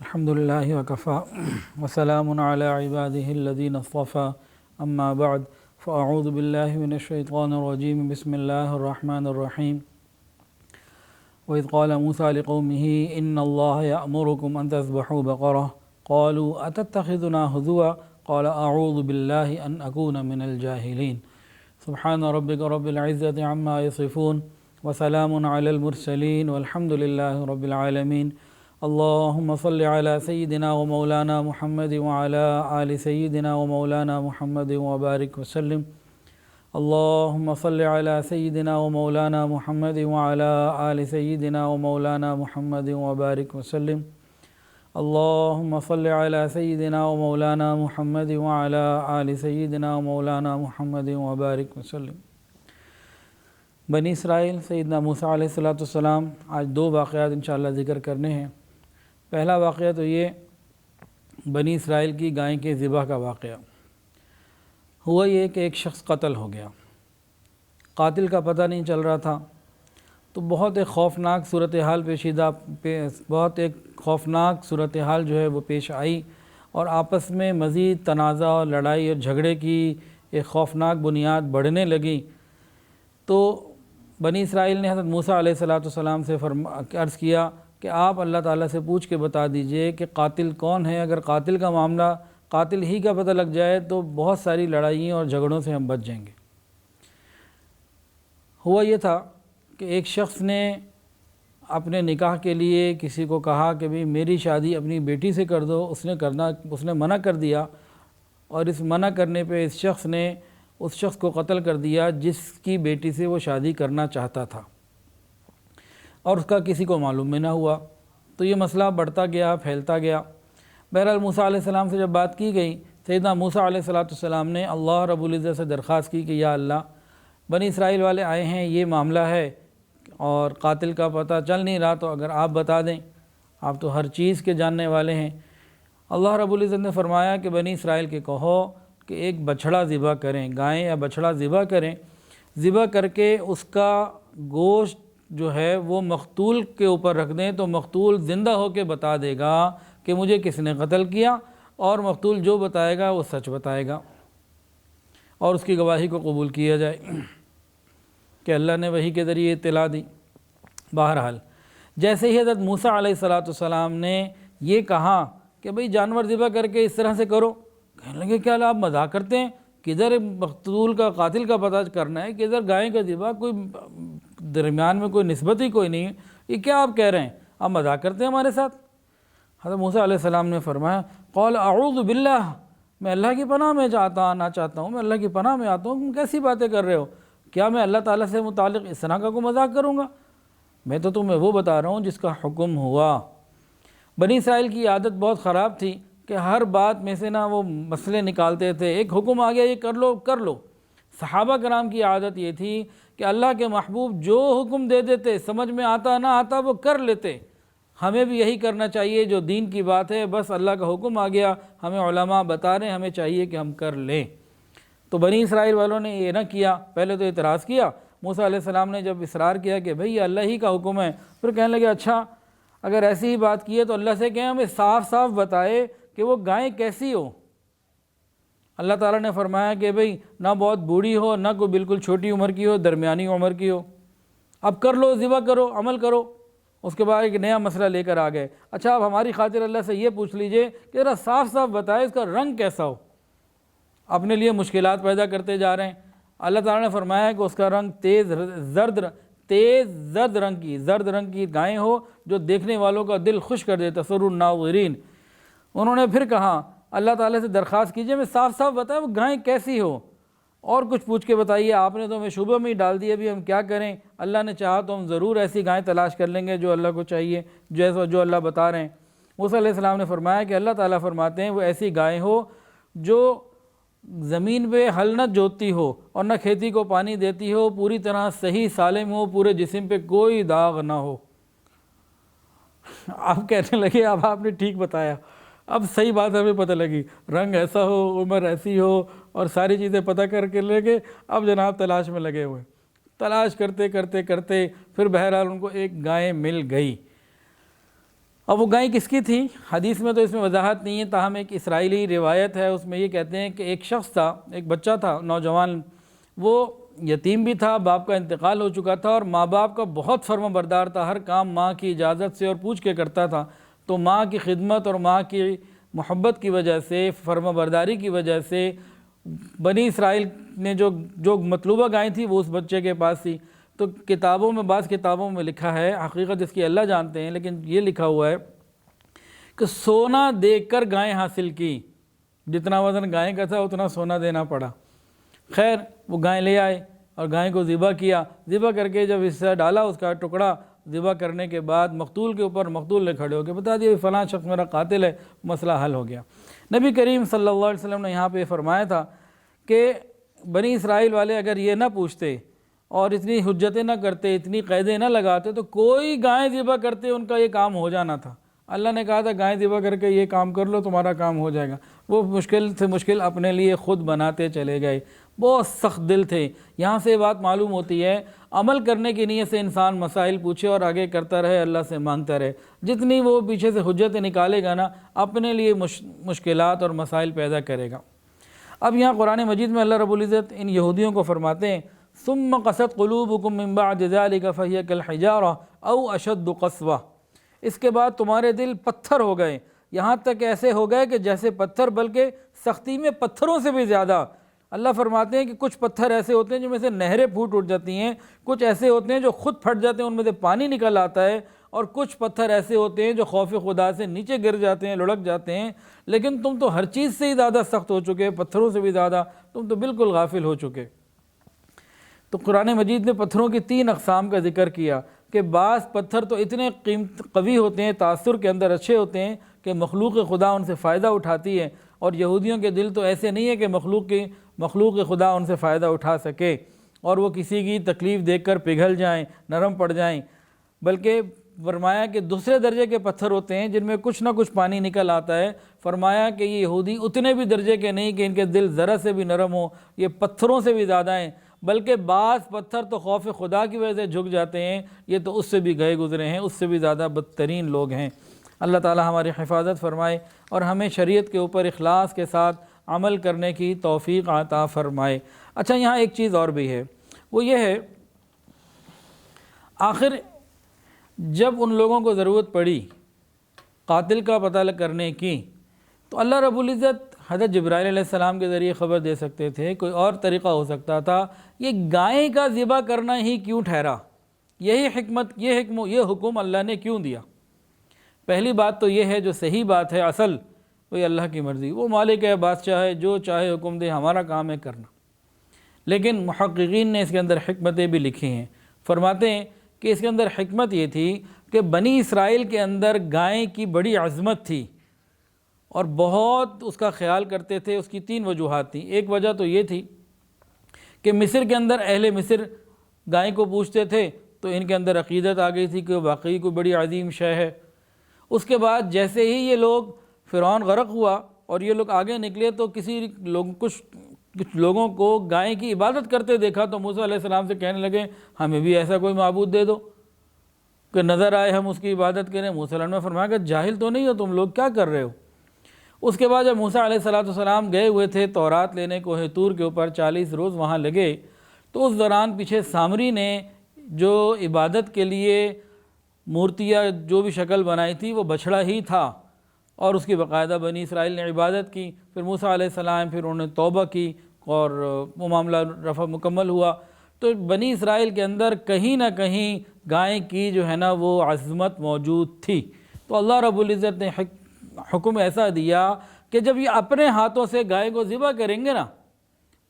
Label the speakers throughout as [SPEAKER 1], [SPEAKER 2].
[SPEAKER 1] الحمد لله وكفى وسلام على عباده الذين اصطفى أما بعد فأعوذ بالله من الشيطان الرجيم بسم الله الرحمن الرحيم وإذ قال موسى لقومه إن الله يأمركم أن تذبحوا بقرة قالوا أتتخذنا هزوا قال أعوذ بالله أن أكون من الجاهلين سبحان ربك رب العزة عما يصفون وسلام على المرسلين والحمد لله رب العالمين اللهم صل على سيدنا ومولانا محمد وعلى آل سيدنا ومولانا محمد وبارك وسلم اللهم صل على سيدنا ومولانا محمد وعلى آل سيدنا ومولانا محمد وبارك وسلم اللهم صل على سيدنا ومولانا محمد وعلى آل سيدنا ومولانا محمد وبارك وسلم۔ بنی اسرائیل سیدنا موسیٰ علیہ السلام آج دو واقعات انشاءاللہ ذکر کرنے ہیں۔ پہلا واقعہ تو یہ بنی اسرائیل کی گائے کے ذبح کا واقعہ ہوا۔ یہ کہ ایک شخص قتل ہو گیا، قاتل کا پتہ نہیں چل رہا تھا، تو بہت ایک خوفناک صورتحال بہت ایک خوفناک صورتحال جو ہے وہ پیش آئی، اور آپس میں مزید تنازع اور لڑائی اور جھگڑے کی ایک خوفناک بنیاد بڑھنے لگی۔ تو بنی اسرائیل نے حضرت موسیٰ علیہ السلام سے عرض کیا کہ آپ اللہ تعالیٰ سے پوچھ کے بتا دیجئے کہ قاتل کون ہے۔ اگر قاتل کا معاملہ قاتل ہی کا پتہ لگ جائے تو بہت ساری لڑائیوں اور جھگڑوں سے ہم بچ جائیں گے۔ ہوا یہ تھا کہ ایک شخص نے اپنے نکاح کے لیے کسی کو کہا کہ بھئی میری شادی اپنی بیٹی سے کر دو، اس نے منع کر دیا، اور اس منع کرنے پہ اس شخص نے اس شخص کو قتل کر دیا جس کی بیٹی سے وہ شادی کرنا چاہتا تھا، اور اس کا کسی کو معلوم بھی نہ ہوا۔ تو یہ مسئلہ بڑھتا گیا، پھیلتا گیا۔ بہرحال موسیٰ علیہ السلام سے جب بات کی گئی، سیدنا موسیٰ علیہ السلام نے اللہ رب العزت سے درخواست کی کہ یا اللہ، بنی اسرائیل والے آئے ہیں، یہ معاملہ ہے اور قاتل کا پتہ چل نہیں رہا، تو اگر آپ بتا دیں، آپ تو ہر چیز کے جاننے والے ہیں۔ اللہ رب العزت نے فرمایا کہ بنی اسرائیل کے کہو کہ ایک بچھڑا ذبح کریں، گائے یا بچھڑا ذبح کریں، ذبح کر کے اس کا گوشت جو ہے وہ مقتول کے اوپر رکھ دیں، تو مقتول زندہ ہو کے بتا دے گا کہ مجھے کس نے قتل کیا، اور مقتول جو بتائے گا وہ سچ بتائے گا، اور اس کی گواہی کو قبول کیا جائے کہ اللہ نے وحی کے ذریعے اطلاع دی۔ بہرحال جیسے ہی حضرت موسیٰ علیہ السلام نے یہ کہا کہ بھئی جانور ذبح کر کے اس طرح سے کرو، کہنے لگے کیا آپ مذاق کرتے ہیں؟ کدھر مقتول کا قاتل کا پتہ کرنا ہے، کدھر گائے کا ذبح، کوئی درمیان میں کوئی نسبت ہی کوئی نہیں ہے، یہ کیا آپ کہہ رہے ہیں؟ آپ مذاق کرتے ہیں ہمارے ساتھ؟ حضرت موسیٰ علیہ السلام نے فرمایا قال اعوذ باللہ، میں اللہ کی پناہ میں آنا چاہتا ہوں، میں اللہ کی پناہ میں آتا ہوں، تم کیسی باتیں کر رہے ہو؟ کیا میں اللہ تعالیٰ سے متعلق اس طرح کا کوئی مذاق کروں گا؟ میں تو تمہیں وہ بتا رہا ہوں جس کا حکم ہوا۔ بنی اسرائیل کی عادت بہت خراب تھی کہ ہر بات میں سے وہ مسئلے نکالتے تھے، ایک حکم آ گیا یہ کر لو۔ صحابہ کرام کی عادت یہ تھی کہ اللہ کے محبوب جو حکم دے دیتے، سمجھ میں آتا نہ آتا وہ کر لیتے۔ ہمیں بھی یہی کرنا چاہیے، جو دین کی بات ہے، بس اللہ کا حکم آ گیا، ہمیں علماء بتا رہے ہیں، ہمیں چاہیے کہ ہم کر لیں۔ تو بنی اسرائیل والوں نے یہ نہ کیا، پہلے تو اعتراض کیا۔ موسیٰ علیہ السلام نے جب اصرار کیا کہ بھئی یہ اللہ ہی کا حکم ہے، پھر کہنے لگے اچھا اگر ایسی ہی بات کی ہے تو اللہ سے کہیں ہمیں صاف صاف بتائے کہ وہ گائے کیسی ہو۔ اللہ تعالیٰ نے فرمایا کہ بھئی نہ بہت بوڑھی ہو، نہ کوئی بالکل چھوٹی عمر کی ہو، درمیانی عمر کی ہو۔ اب کر لو، ذبح کرو، عمل کرو۔ اس کے بعد ایک نیا مسئلہ لے کر آ گئے، اچھا اب ہماری خاطر اللہ سے یہ پوچھ لیجئے کہ ذرا صاف صاف بتائے اس کا رنگ کیسا ہو۔ اپنے لیے مشکلات پیدا کرتے جا رہے ہیں۔ اللہ تعالیٰ نے فرمایا کہ اس کا رنگ تیز زرد رنگ کی گائے ہو جو دیکھنے والوں کا دل خوش کر دے، تسر الناظرین۔ انہوں نے پھر کہا اللہ تعالیٰ سے درخواست کیجئے میں صاف صاف بتائیں وہ گائے کیسی ہو، اور کچھ پوچھ کے بتائیے۔ آپ نے تو ہمیں شبہ میں ہی ڈال دیا، ابھی ہم کیا کریں؟ اللہ نے چاہا تو ہم ضرور ایسی گائے تلاش کر لیں گے جو اللہ کو چاہیے، جو اللہ بتا رہے ہیں۔ موسیٰ علیہ السلام نے فرمایا کہ اللہ تعالیٰ فرماتے ہیں وہ ایسی گائے ہو جو زمین پہ ہل نہ جوتتی ہو اور نہ کھیتی کو پانی دیتی ہو، پوری طرح صحیح سالم ہو، پورے جسم پہ کوئی داغ نہ ہو۔ آپ کہنے لگے اب آپ نے ٹھیک بتایا، اب صحیح بات ہمیں پتہ لگی، رنگ ایسا ہو، عمر ایسی ہو، اور ساری چیزیں پتہ کر کے لے گئے۔ اب جناب تلاش میں لگے ہوئے، تلاش کرتے کرتے پھر بہرحال ان کو ایک گائے مل گئی۔ اب وہ گائے کس کی تھی؟ حدیث میں تو اس میں وضاحت نہیں ہے، تاہم ایک اسرائیلی روایت ہے، اس میں یہ کہتے ہیں کہ ایک شخص تھا، ایک بچہ تھا نوجوان، وہ یتیم بھی تھا، باپ کا انتقال ہو چکا تھا، اور ماں باپ کا بہت فرما بردار تھا، ہر کام ماں کی اجازت سے اور پوچھ کے کرتا تھا۔ تو ماں کی خدمت اور ماں کی محبت کی وجہ سے، فرما برداری کی وجہ سے بنی اسرائیل نے جو مطلوبہ گائیں تھی وہ اس بچے کے پاس تھی۔ تو کتابوں میں، بعض کتابوں میں لکھا ہے، حقیقت اس کی اللہ جانتے ہیں، لیکن یہ لکھا ہوا ہے کہ سونا دے کر گائیں حاصل کی، جتنا وزن گائیں کا تھا اتنا سونا دینا پڑا۔ خیر وہ گائیں لے آئے اور گائیں کو ذبح کیا، ذبح کر کے جب حصہ ڈالا اس کا ٹکڑا، ذبح کرنے کے بعد مقتول کے اوپر، مقتول نے کھڑے ہو کے بتا دیا فلاں شخص میرا قاتل ہے، مسئلہ حل ہو گیا۔ نبی کریم صلی اللہ علیہ وسلم نے یہاں پہ فرمایا تھا کہ بنی اسرائیل والے اگر یہ نہ پوچھتے اور اتنی حجتیں نہ کرتے، اتنی قیدیں نہ لگاتے تو کوئی گائیں ذبح کرتے ان کا یہ کام ہو جانا تھا۔ اللہ نے کہا تھا گائیں ذبح کر کے یہ کام کر لو تمہارا کام ہو جائے گا، وہ مشکل سے مشکل اپنے لیے خود بناتے چلے گئے، بہت سخت دل تھے۔ یہاں سے بات معلوم ہوتی ہے عمل کرنے کی نیت سے انسان مسائل پوچھے اور آگے کرتا رہے، اللہ سے مانگتا رہے، جتنی وہ پیچھے سے حجتیں نکالے گا نا اپنے لیے مشکلات اور مسائل پیدا کرے گا۔ اب یہاں قرآن مجید میں اللہ رب العزت ان یہودیوں کو فرماتے ہیں ثم قست قلوبکم من بعد ذلک فہی کالحجارہ او اشد قسوہ، اس کے بعد تمہارے دل پتھر ہو گئے، یہاں تک ایسے ہو گئے کہ جیسے پتھر، بلکہ سختی میں پتھروں سے بھی زیادہ۔ اللہ فرماتے ہیں کہ کچھ پتھر ایسے ہوتے ہیں جن میں سے نہریں پھوٹ اٹھ جاتی ہیں، کچھ ایسے ہوتے ہیں جو خود پھٹ جاتے ہیں، ان میں سے پانی نکل آتا ہے، اور کچھ پتھر ایسے ہوتے ہیں جو خوف خدا سے نیچے گر جاتے ہیں، لڑک جاتے ہیں۔ لیکن تم تو ہر چیز سے ہی زیادہ سخت ہو چکے، پتھروں سے بھی زیادہ، تم تو بالکل غافل ہو چکے۔ تو قرآن مجید نے پتھروں کی 3 اقسام کا ذکر کیا کہ بعض پتھر تو اتنے قوی ہوتے ہیں، تاثر کے اندر اچھے ہوتے ہیں کہ مخلوق خدا ان سے فائدہ اٹھاتی ہے، اور یہودیوں کے دل تو ایسے نہیں ہے کہ مخلوق خدا ان سے فائدہ اٹھا سکے، اور وہ کسی کی تکلیف دیکھ کر پگھل جائیں، نرم پڑ جائیں، بلکہ فرمایا کہ دوسرے درجے کے پتھر ہوتے ہیں جن میں کچھ نہ کچھ پانی نکل آتا ہے۔ فرمایا کہ یہ یہودی اتنے بھی درجے کے نہیں کہ ان کے دل ذرا سے بھی نرم ہو، یہ پتھروں سے بھی زیادہ ہیں، بلکہ بعض پتھر تو خوف خدا کی وجہ سے جھک جاتے ہیں، یہ تو اس سے بھی گئے گزرے ہیں، اس سے بھی زیادہ بدترین لوگ ہیں۔ اللہ تعالی ہماری حفاظت فرمائے اور ہمیں شریعت کے اوپر اخلاص کے ساتھ عمل کرنے کی توفیق عطا فرمائے۔ اچھا یہاں ایک چیز اور بھی ہے، وہ یہ ہے آخر جب ان لوگوں کو ضرورت پڑی قاتل کا پتہ کرنے کی تو اللہ رب العزت حضرت جبرائیل علیہ السلام کے ذریعے خبر دے سکتے تھے، کوئی اور طریقہ ہو سکتا تھا، یہ گائے کا ذبح کرنا ہی کیوں ٹھہرا؟ یہی حکمت، یہ حکم اللہ نے کیوں دیا؟ پہلی بات تو یہ ہے جو صحیح بات ہے، اصل وہی اللہ کی مرضی، وہ مالک ہے، بادشاہ ہے، جو چاہے حکم دے، ہمارا کام ہے کرنا۔ لیکن محققین نے اس کے اندر حکمتیں بھی لکھی ہیں، فرماتے ہیں کہ اس کے اندر حکمت یہ تھی کہ بنی اسرائیل کے اندر گائے کی بڑی عظمت تھی اور بہت اس کا خیال کرتے تھے۔ اس کی 3 وجوہات تھیں۔ ایک وجہ تو یہ تھی کہ مصر کے اندر اہل مصر گائے کو پوچھتے تھے تو ان کے اندر عقیدت آ گئی تھی کہ واقعی کوئی بڑی عظیم شے ہے۔ اس کے بعد جیسے ہی یہ لوگ فرعون غرق ہوا اور یہ لوگ آگے نکلے تو کچھ لوگوں کو گائے کی عبادت کرتے دیکھا تو موسیٰ علیہ السلام سے کہنے لگے ہمیں بھی ایسا کوئی معبود دے دو کہ نظر آئے ہم اس کی عبادت کریں۔ موسیٰ علیہ السلام نے فرمایا کہ جاہل تو نہیں ہو تم لوگ، کیا کر رہے ہو؟ اس کے بعد جب موسیٰ علیہ السلام گئے ہوئے تھے تورات لینے کوہ طور کے اوپر، 40 روز وہاں لگے، تو اس دوران پیچھے سامری نے جو عبادت کے لیے مورتیاں جو بھی شکل بنائی تھی وہ بچھڑا ہی تھا، اور اس کی باقاعدہ بنی اسرائیل نے عبادت کی۔ پھر موسیٰ علیہ السلام پھر انہوں نے توبہ کی اور وہ معاملہ رفع مکمل ہوا۔ تو بنی اسرائیل کے اندر کہیں نہ کہیں گائے کی جو ہے نا وہ عظمت موجود تھی۔ تو اللہ رب العزت نے حکم ایسا دیا کہ جب یہ اپنے ہاتھوں سے گائے کو ذبح کریں گے نا،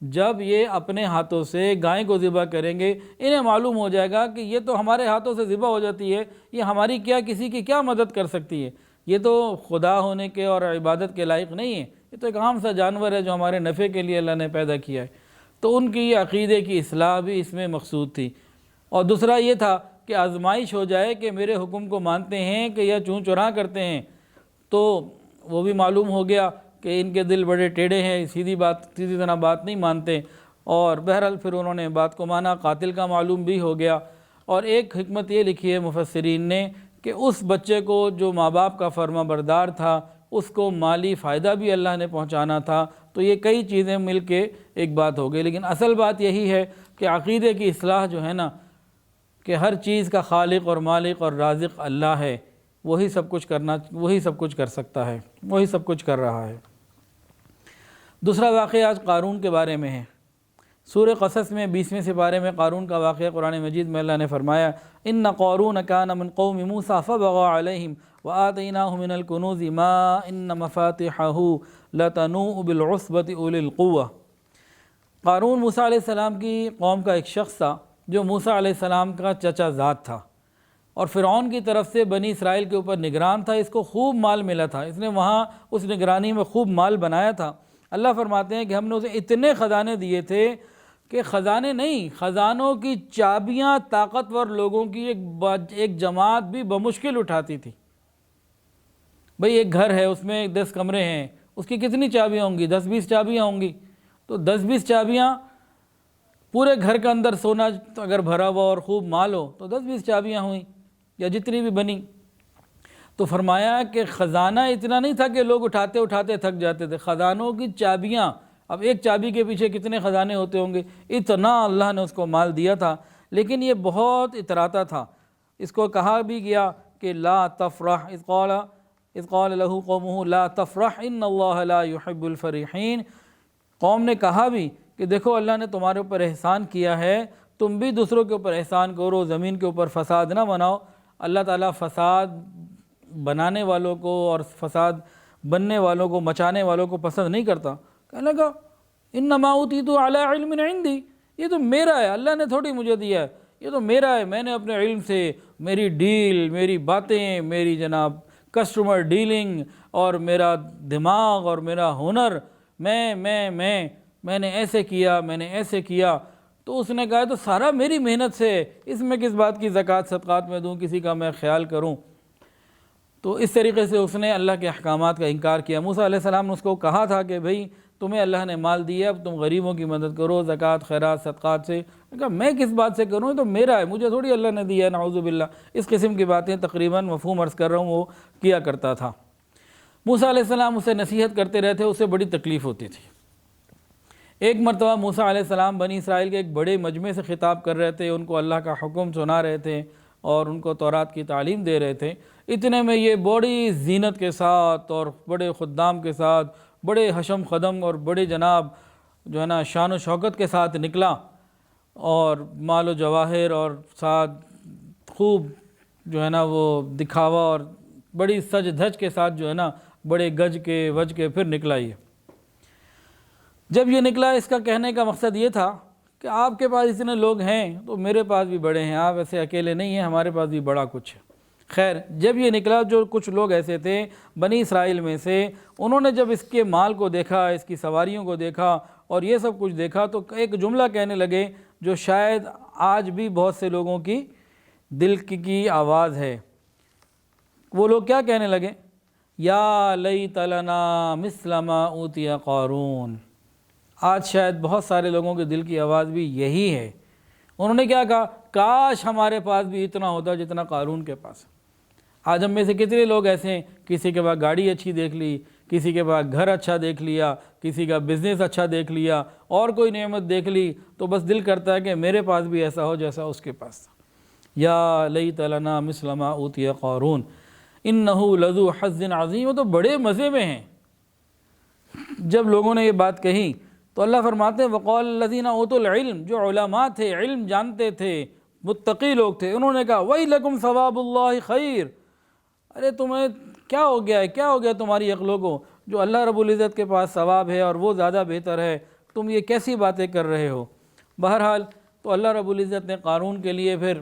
[SPEAKER 1] جب یہ اپنے ہاتھوں سے گائے کو ذبح کریں گے، انہیں معلوم ہو جائے گا کہ یہ تو ہمارے ہاتھوں سے ذبح ہو جاتی ہے، یہ ہماری کسی کی کیا مدد کر سکتی ہے، یہ تو خدا ہونے کے اور عبادت کے لائق نہیں ہے، یہ تو ایک عام سا جانور ہے جو ہمارے نفع کے لیے اللہ نے پیدا کیا ہے۔ تو ان کی عقیدے کی اصلاح بھی اس میں مقصود تھی۔ اور دوسرا یہ تھا کہ آزمائش ہو جائے کہ میرے حکم کو مانتے ہیں کہ یا چون چرا کرتے ہیں، تو وہ بھی معلوم ہو گیا کہ ان کے دل بڑے ٹیڑھے ہیں، سیدھی طرح بات نہیں مانتے، اور بہرحال پھر انہوں نے بات کو مانا، قاتل کا معلوم بھی ہو گیا۔ اور ایک حکمت یہ لکھی ہے مفسرین نے کہ اس بچے کو جو ماں باپ کا فرما بردار تھا اس کو مالی فائدہ بھی اللہ نے پہنچانا تھا۔ تو یہ کئی چیزیں مل کے ایک بات ہو گئی، لیکن اصل بات یہی ہے کہ عقیدے کی اصلاح جو ہے نا، کہ ہر چیز کا خالق اور مالک اور رازق اللہ ہے، وہی سب کچھ کر سکتا ہے، وہی سب کچھ کر رہا ہے۔ دوسرا واقعہ آج قارون کے بارے میں ہے۔ سورہ قصص میں 20ویں سپارے میں قارون کا واقعہ قرآن مجید میں اللہ نے فرمایا، ان قارون کان من قوم موسیٰ فبغى علیہم وآتیناہ من الکنوز ما ان مفاتحہ لتنوء بالعصبۃ اولی القوہ۔ قارون موسیٰ علیہ السلام کی قوم کا ایک شخص تھا جو موسیٰ علیہ السلام کا چچا زاد تھا، اور فرعون کی طرف سے بنی اسرائیل کے اوپر نگران تھا۔ اس کو خوب مال ملا تھا، اس نے وہاں اس نگرانی میں خوب مال بنایا تھا۔ اللہ فرماتے ہیں کہ ہم نے اسے اتنے خزانے دیے تھے کہ خزانے نہیں، خزانوں کی چابیاں طاقتور لوگوں کی ایک جماعت بھی بمشکل اٹھاتی تھی۔ بھئی ایک گھر ہے، اس میں 10 کمرے ہیں، اس کی کتنی چابیاں ہوں گی؟ 10-20 چابیاں ہوں گی، تو 10-20 چابیاں پورے گھر کے اندر سونا اگر بھرا ہوا اور خوب مال ہو تو 10-20 چابیاں ہوئیں یا جتنی بھی بنی۔ تو فرمایا کہ خزانہ اتنا نہیں تھا کہ لوگ اٹھاتے اٹھاتے تھک جاتے تھے، خزانوں کی چابیاں، اب ایک چابی کے پیچھے کتنے خزانے ہوتے ہوں گے، اتنا اللہ نے اس کو مال دیا تھا۔ لیکن یہ بہت اتراتا تھا۔ اس کو کہا بھی گیا کہ لا تفرح، اذ قال له قومه لا تفرح ان اللہ لا يحب الفرحین۔ قوم نے کہا بھی کہ دیکھو اللہ نے تمہارے اوپر احسان کیا ہے، تم بھی دوسروں کے اوپر احسان کرو، زمین کے اوپر فساد نہ بناؤ۔ اللہ تعالیٰ فساد بنانے والوں کو اور فساد بننے والوں کو، مچانے والوں کو پسند نہیں کرتا۔ کہنے لگا انما اوتیت علی علم عندی، یہ تو میرا ہے، اللہ نے تھوڑی مجھے دیا ہے، یہ تو میرا ہے، میں نے اپنے علم سے، میری ڈیل، میری باتیں، میری جناب کسٹمر ڈیلنگ اور میرا دماغ اور میرا ہنر، میں نے ایسے کیا، میں نے ایسے کیا۔ تو اس نے کہا تو سارا میری محنت سے، اس میں کس بات کی زکوٰۃ صدقات میں دوں، کسی کا میں خیال کروں؟ تو اس طریقے سے اس نے اللہ کے احکامات کا انکار کیا۔ موسیٰ علیہ السلام نے اس کو کہا تھا کہ بھئی تمہیں اللہ نے مال دیا، اب تم غریبوں کی مدد کرو، زکوٰۃ خیرات صدقات سے۔ کہا میں کس بات سے کروں، یہ تو میرا ہے، مجھے تھوڑی اللہ نے دیا ہے، نعوذ باللہ۔ اس قسم کی باتیں تقریباً مفہوم عرض کر رہا ہوں وہ کیا کرتا تھا۔ موسیٰ علیہ السلام اسے نصیحت کرتے رہتے، اسے بڑی تکلیف ہوتی تھی۔ ایک مرتبہ موسیٰ علیہ السلام بنی اسرائیل کے ایک بڑے مجمع سے خطاب کر رہے تھے، ان کو اللہ کا حکم سنا رہے تھے اور ان کو تورات کی تعلیم دے رہے تھے۔ اتنے میں یہ بڑی زینت کے ساتھ اور بڑے خدام کے ساتھ، بڑے حشم خدم اور بڑے جناب جو ہے نا شان و شوکت کے ساتھ نکلا، اور مال و جواہر اور ساتھ خوب جو ہے نا وہ دکھاوا اور بڑی سج دھج کے ساتھ جو ہے نا بڑے گج کے وج کے پھر نکلا۔ یہ جب یہ نکلا، اس کا کہنے کا مقصد یہ تھا کہ آپ کے پاس اتنے لوگ ہیں تو میرے پاس بھی بڑے ہیں، آپ ایسے اکیلے نہیں ہیں، ہمارے پاس بھی بڑا کچھ ہے۔ خیر جب یہ نکلا، جو کچھ لوگ ایسے تھے بنی اسرائیل میں سے، انہوں نے جب اس کے مال کو دیکھا، اس کی سواریوں کو دیکھا اور یہ سب کچھ دیکھا، تو ایک جملہ کہنے لگے جو شاید آج بھی بہت سے لوگوں کی دل کی آواز ہے۔ وہ لوگ کیا کہنے لگے؟ یا لیت لنا مثل ما اوتی قارون۔ آج شاید بہت سارے لوگوں کے دل کی آواز بھی یہی ہے۔ انہوں نے کیا کہا؟ کاش ہمارے پاس بھی اتنا ہوتا جتنا قارون کے پاس۔ آج ہم میں سے کتنے لوگ ایسے ہیں، کسی کے پاس گاڑی اچھی دیکھ لی، کسی کے پاس گھر اچھا دیکھ لیا، کسی کا بزنس اچھا دیکھ لیا، اور کوئی نعمت دیکھ لی تو بس دل کرتا ہے کہ میرے پاس بھی ایسا ہو جیسا اس کے پاس تھا۔ یا لیت لنا مثل ما اوتی قارون انہ لذو حظ عظیم۔ وہ تو بڑے مزے میں ہیں۔ جب لوگوں نے یہ بات کہی تو اللہ فرماتے ہیں وقال الذین اوتوا العلم، جو علماء تھے، علم جانتے تھے، متقی لوگ تھے، انہوں نے کہا ویلکم ثواب اللہ خیر۔ ارے تمہیں کیا ہو گیا ہے، کیا ہو گیا تمہاری عقلوں کو؟ جو اللہ رب العزت کے پاس ثواب ہے اور وہ زیادہ بہتر ہے، تم یہ کیسی باتیں کر رہے ہو؟ بہرحال تو اللہ رب العزت نے قارون کے لیے پھر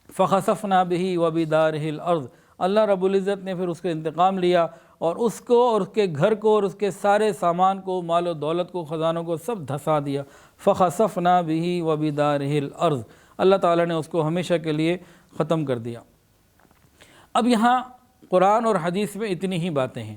[SPEAKER 1] فخسفنا بہ وبدارہ الارض، اللہ رب العزت نے پھر اس کے انتقام لیا اور اس کو اور اس کے گھر کو اور اس کے سارے سامان کو، مال و دولت کو، خزانوں کو سب دھسا دیا۔ فخسفنا بہ وبدارہ الارض، اللہ تعالیٰ نے اس کو ہمیشہ کے لیے ختم کر دیا۔ اب یہاں قرآن اور حدیث میں اتنی ہی باتیں ہیں،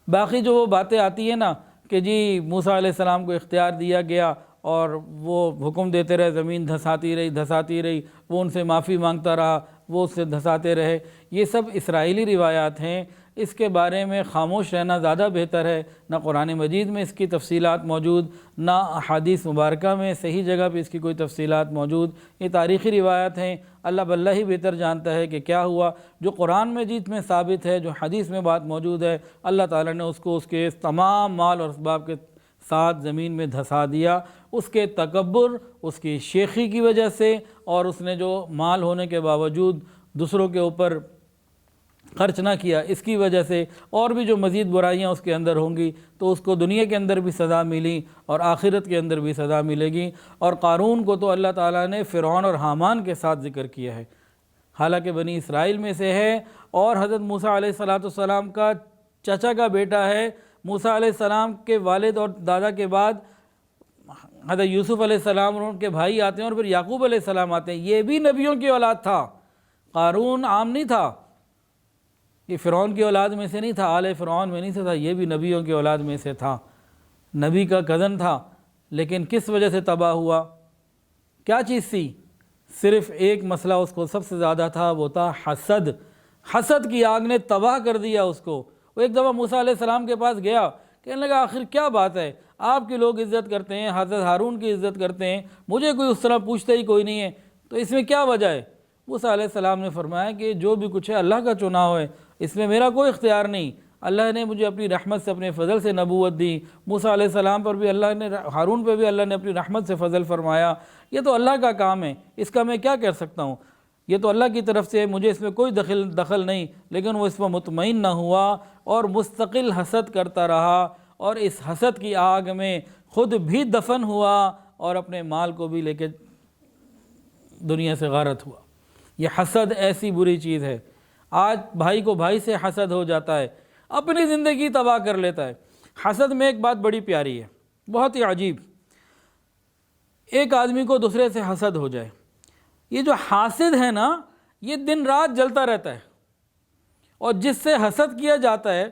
[SPEAKER 1] باقی جو وہ باتیں آتی ہیں نا کہ جی موسیٰ علیہ السلام کو اختیار دیا گیا اور وہ حکم دیتے رہے، زمین دھساتی رہی، وہ ان سے معافی مانگتا رہا، وہ اس سے دھساتے رہے۔ یہ سب اسرائیلی روایات ہیں، اس کے بارے میں خاموش رہنا زیادہ بہتر ہے۔ نہ قرآن مجید میں اس کی تفصیلات موجود، نہ احادیث مبارکہ میں صحیح جگہ پہ اس کی کوئی تفصیلات موجود۔ یہ تاریخی روایات ہیں، اللہ باللہ ہی بہتر جانتا ہے کہ کیا ہوا۔ جو قرآن مجید میں ثابت ہے، جو حدیث میں بات موجود ہے، اللہ تعالیٰ نے اس کو اس کے تمام مال اور اسباب کے ساتھ زمین میں دھسا دیا۔ اس کے تکبر، اس کی شیخی کی وجہ سے، اور اس نے جو مال ہونے کے باوجود دوسروں کے اوپر خرچ نہ کیا، اس کی وجہ سے، اور بھی جو مزید برائیاں اس کے اندر ہوں گی، تو اس کو دنیا کے اندر بھی سزا ملی اور آخرت کے اندر بھی سزا ملے گی۔ اور قارون کو تو اللہ تعالیٰ نے فرعون اور حامان کے ساتھ ذکر کیا ہے، حالانکہ بنی اسرائیل میں سے ہے اور حضرت موسیٰ علیہ السلام کا چچا کا بیٹا ہے۔ موسیٰ علیہ السلام کے والد اور دادا کے بعد حضرت یوسف علیہ السلام اور ان کے بھائی آتے ہیں، اور پھر یعقوب علیہ السلام آتے ہیں۔ یہ بھی نبیوں کی اولاد تھا، قارون عام نہیں تھا، یہ فرعون کی اولاد میں سے نہیں تھا، آل فرعون میں نہیں سے تھا، یہ بھی نبیوں کی اولاد میں سے تھا، نبی کا کزن تھا۔ لیکن کس وجہ سے تباہ ہوا؟ کیا چیز تھی؟ صرف ایک مسئلہ اس کو سب سے زیادہ تھا، وہ تھا حسد۔ حسد کی آگ نے تباہ کر دیا اس کو۔ وہ ایک دفعہ موسیٰ علیہ السلام کے پاس گیا، کہنے لگا آخر کیا بات ہے، آپ کے لوگ عزت کرتے ہیں، حضرت ہارون کی عزت کرتے ہیں، مجھے کوئی اس طرح پوچھتا ہی کوئی نہیں ہے، تو اس میں کیا وجہ ہے؟ موسیٰ علیہ السلام نے فرمایا کہ جو بھی کچھ ہے اللہ کا چناؤ ہے، اس میں میرا کوئی اختیار نہیں۔ اللہ نے مجھے اپنی رحمت سے، اپنے فضل سے نبوت دی۔ موسیٰ علیہ السلام پر بھی اللہ نے، ہارون پہ بھی اللہ نے اپنی رحمت سے فضل فرمایا۔ یہ تو اللہ کا کام ہے، اس کا میں کیا کر سکتا ہوں؟ یہ تو اللہ کی طرف سے ہے، مجھے اس میں کوئی دخل نہیں۔ لیکن وہ اس پر مطمئن نہ ہوا اور مستقل حسد کرتا رہا، اور اس حسد کی آگ میں خود بھی دفن ہوا اور اپنے مال کو بھی لے کے دنیا سے غارت ہوا۔ یہ حسد ایسی بری چیز ہے، آج بھائی کو بھائی سے حسد ہو جاتا ہے، اپنی زندگی تباہ کر لیتا ہے۔ حسد میں ایک بات بڑی پیاری ہے، بہت ہی عجیب، ایک آدمی کو دوسرے سے حسد ہو جائے، یہ جو حاسد ہے نا، یہ دن رات جلتا رہتا ہے، اور جس سے حسد کیا جاتا ہے،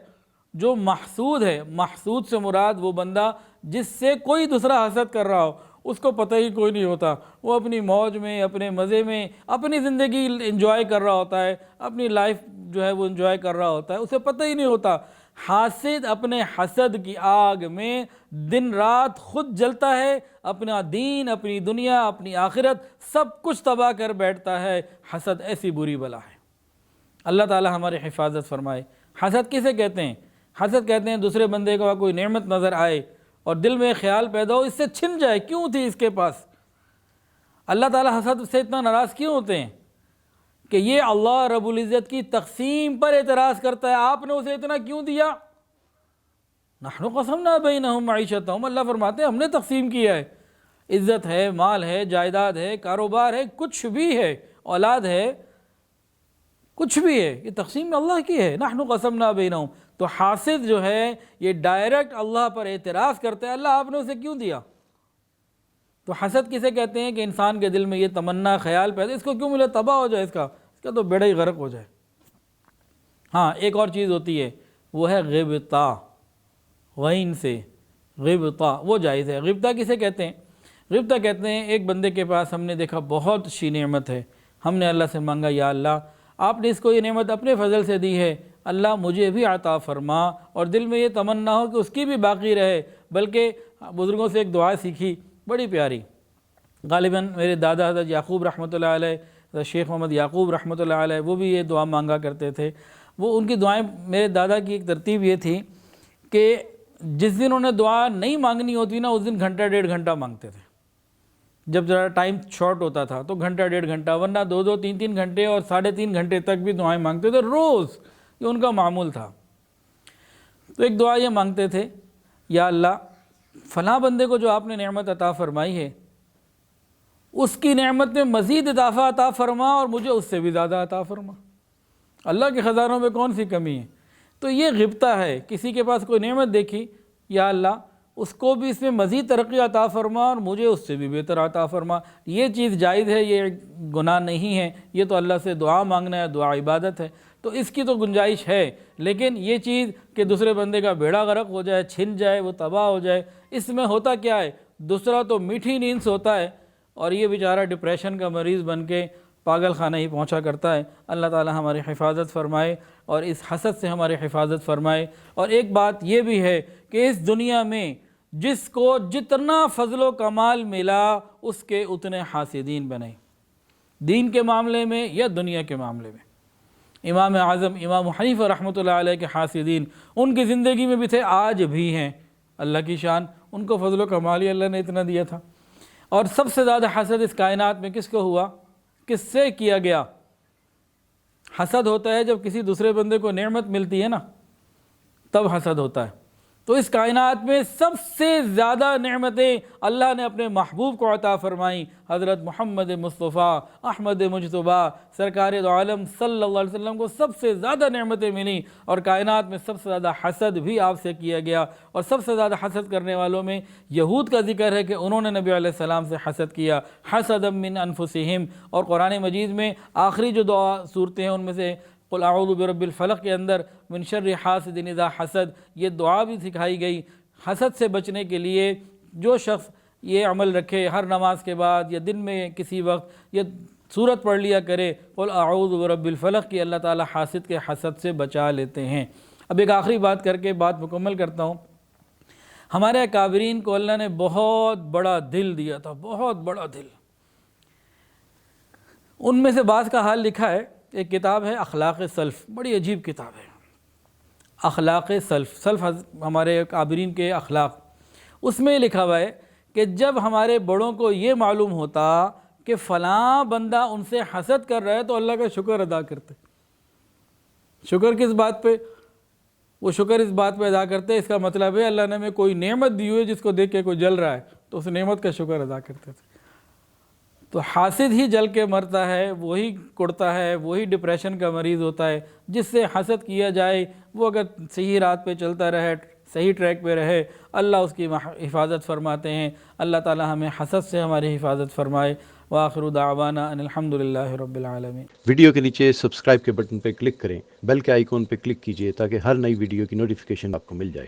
[SPEAKER 1] جو محسود ہے، محسود سے مراد وہ بندہ جس سے کوئی دوسرا حسد کر رہا ہو، اس کو پتہ ہی کوئی نہیں ہوتا، وہ اپنی موج میں، اپنے مزے میں، اپنی زندگی انجوائے کر رہا ہوتا ہے، اپنی لائف جو ہے وہ انجوائے کر رہا ہوتا ہے، اسے پتہ ہی نہیں ہوتا۔ حاسد اپنے حسد کی آگ میں دن رات خود جلتا ہے، اپنا دین، اپنی دنیا، اپنی آخرت سب کچھ تباہ کر بیٹھتا ہے۔ حسد ایسی بری بلا ہے، اللہ تعالی ہماری حفاظت فرمائے۔ حسد کسے کہتے ہیں؟ حسد کہتے ہیں دوسرے بندے کو کوئی نعمت نظر آئے اور دل میں خیال پیدا ہو اس سے چھن جائے، کیوں تھی اس کے پاس؟ اللہ تعالیٰ حسد سے اتنا ناراض کیوں ہوتے ہیں کہ یہ اللہ رب العزت کی تقسیم پر اعتراض کرتا ہے، آپ نے اسے اتنا کیوں دیا؟ نحن قسمنا بینہم معیشتہم، اللہ فرماتے ہیں ہم نے تقسیم کیا ہے، عزت ہے، مال ہے، جائیداد ہے، کاروبار ہے، کچھ بھی ہے، اولاد ہے، کچھ بھی ہے، یہ تقسیم اللہ کی ہے۔ نحن قسمنا بینہم، تو حاسد جو ہے یہ ڈائریکٹ اللہ پر اعتراض کرتا ہے، اللہ آپ نے اسے کیوں دیا؟ تو حسد کسے کہتے ہیں کہ انسان کے دل میں یہ تمنا، خیال پیدا، اس کو کیوں ملے، تباہ ہو جائے، اس کا تو بیڑا ہی غرق ہو جائے۔ ہاں ایک اور چیز ہوتی ہے، وہ ہے غبطہ، غین سے غبطہ، وہ جائز ہے۔ غبطہ کسے کہتے ہیں؟ غبطہ کہتے ہیں ایک بندے کے پاس ہم نے دیکھا بہت اچھی نعمت ہے، ہم نے اللہ سے مانگا یا اللہ آپ نے اس کو یہ نعمت اپنے فضل سے دی ہے، اللہ مجھے بھی عطا فرما، اور دل میں یہ تمنا ہو کہ اس کی بھی باقی رہے۔ بلکہ بزرگوں سے ایک دعا سیکھی بڑی پیاری، غالباً میرے دادا حضرت یعقوب رحمۃ اللہ علیہ، حضرت شیخ محمد یعقوب رحمۃ اللہ علیہ، وہ بھی یہ دعا مانگا کرتے تھے۔ وہ ان کی دعائیں، میرے دادا کی ایک ترتیب یہ تھی کہ جس دن انہیں دعا نہیں مانگنی ہوتی نا، اس دن گھنٹہ ڈیڑھ گھنٹہ مانگتے تھے، جب ذرا ٹائم شارٹ ہوتا تھا تو گھنٹہ ڈیڑھ گھنٹہ، ورنہ دو دو تین تین گھنٹے اور 3.5 گھنٹے تک بھی دعائیں مانگتے تھے روز، یہ ان کا معمول تھا۔ تو ایک دعا یہ مانگتے تھے، یا اللہ فلاں بندے کو جو آپ نے نعمت عطا فرمائی ہے اس کی نعمت میں مزید اضافہ عطا فرما، اور مجھے اس سے بھی زیادہ عطا فرما، اللہ کے خزانوں میں کون سی کمی ہے؟ تو یہ غبطہ ہے، کسی کے پاس کوئی نعمت دیکھی، یا اللہ اس کو بھی اس میں مزید ترقی عطا فرما اور مجھے اس سے بھی بہتر عطا فرما۔ یہ چیز جائز ہے، یہ گناہ نہیں ہے، یہ تو اللہ سے دعا مانگنا ہے، دعا عبادت ہے، تو اس کی تو گنجائش ہے۔ لیکن یہ چیز کہ دوسرے بندے کا بیڑا غرق ہو جائے، چھن جائے، وہ تباہ ہو جائے، اس میں ہوتا کیا ہے؟ دوسرا تو میٹھی نیند سوتا ہے اور یہ بیچارہ ڈپریشن کا مریض بن کے پاگل خانہ ہی پہنچا کرتا ہے۔ اللہ تعالی ہماری حفاظت فرمائے اور اس حسد سے ہماری حفاظت فرمائے۔ اور ایک بات یہ بھی ہے کہ اس دنیا میں جس کو جتنا فضل و کمال ملا اس کے اتنے حاسدین بنے، دین کے معاملے میں یا دنیا کے معاملے میں۔ امام اعظم امام حنیفہ رحمۃ اللہ علیہ کے حاسدین ان کی زندگی میں بھی تھے، آج بھی ہیں، اللہ کی شان، ان کو فضل و کمال ہی اللہ نے اتنا دیا تھا۔ اور سب سے زیادہ حسد اس کائنات میں کس کو ہوا؟ کس سے کیا گیا؟ حسد ہوتا ہے جب کسی دوسرے بندے کو نعمت ملتی ہے نا، تب حسد ہوتا ہے۔ تو اس کائنات میں سب سے زیادہ نعمتیں اللہ نے اپنے محبوب کو عطا فرمائیں۔ حضرت محمد مصطفیٰ احمد مجتبیٰ سرکار دو عالم صلی اللہ علیہ وسلم کو سب سے زیادہ نعمتیں ملیں، اور کائنات میں سب سے زیادہ حسد بھی آپ سے کیا گیا۔ اور سب سے زیادہ حسد کرنے والوں میں یہود کا ذکر ہے کہ انہوں نے نبی علیہ السلام سے حسد کیا، حسدا من انفسہم۔ اور قرآن مجید میں آخری جو دعا صورتیں ہیں ان میں سے قل اعوذ برب الفلق کے اندر من شر حاسد اذا حسد، یہ دعا بھی سکھائی گئی۔ حسد سے بچنے کے لیے جو شخص یہ عمل رکھے، ہر نماز کے بعد یا دن میں کسی وقت یہ سورت پڑھ لیا کرے قل اعوذ برب الفلق، کی اللہ تعالی حاسد کے حسد سے بچا لیتے ہیں۔ اب ایک آخری بات کر کے بات مکمل کرتا ہوں۔ ہمارے اکابرین کو اللہ نے بہت بڑا دل دیا تھا، بہت بڑا دل۔ ان میں سے بعض کا حال لکھا ہے، ایک کتاب ہے اخلاق سلف، بڑی عجیب کتاب ہے، اخلاق سلف، سلف ہمارے اکابرین کے اخلاق۔ اس میں لکھا ہوا ہے کہ جب ہمارے بڑوں کو یہ معلوم ہوتا کہ فلاں بندہ ان سے حسد کر رہا ہے تو اللہ کا شکر ادا کرتے۔ شکر کس بات پہ؟ وہ شکر اس بات پہ ادا کرتے، اس کا مطلب ہے اللہ نے ہمیں کوئی نعمت دی ہوئی جس کو دیکھ کے کوئی جل رہا ہے تو اس نعمت کا شکر ادا کرتے تھے۔ تو حاسد ہی جل کے مرتا ہے، وہی کڑتا ہے، وہی ڈپریشن کا مریض ہوتا ہے۔ جس سے حسد کیا جائے وہ اگر صحیح رات پہ چلتا رہے، صحیح ٹریک پہ رہے، اللہ اس کی حفاظت فرماتے ہیں۔ اللہ تعالی ہمیں حسد سے ہماری حفاظت فرمائے۔ وآخر دعوانا ان الحمدللہ رب العالمین۔
[SPEAKER 2] ویڈیو کے نیچے سبسکرائب کے بٹن پہ کلک کریں، بیل کے آئیکن پہ کلک کیجئے تاکہ ہر نئی ویڈیو کی نوٹیفیکیشن آپ کو مل جائے۔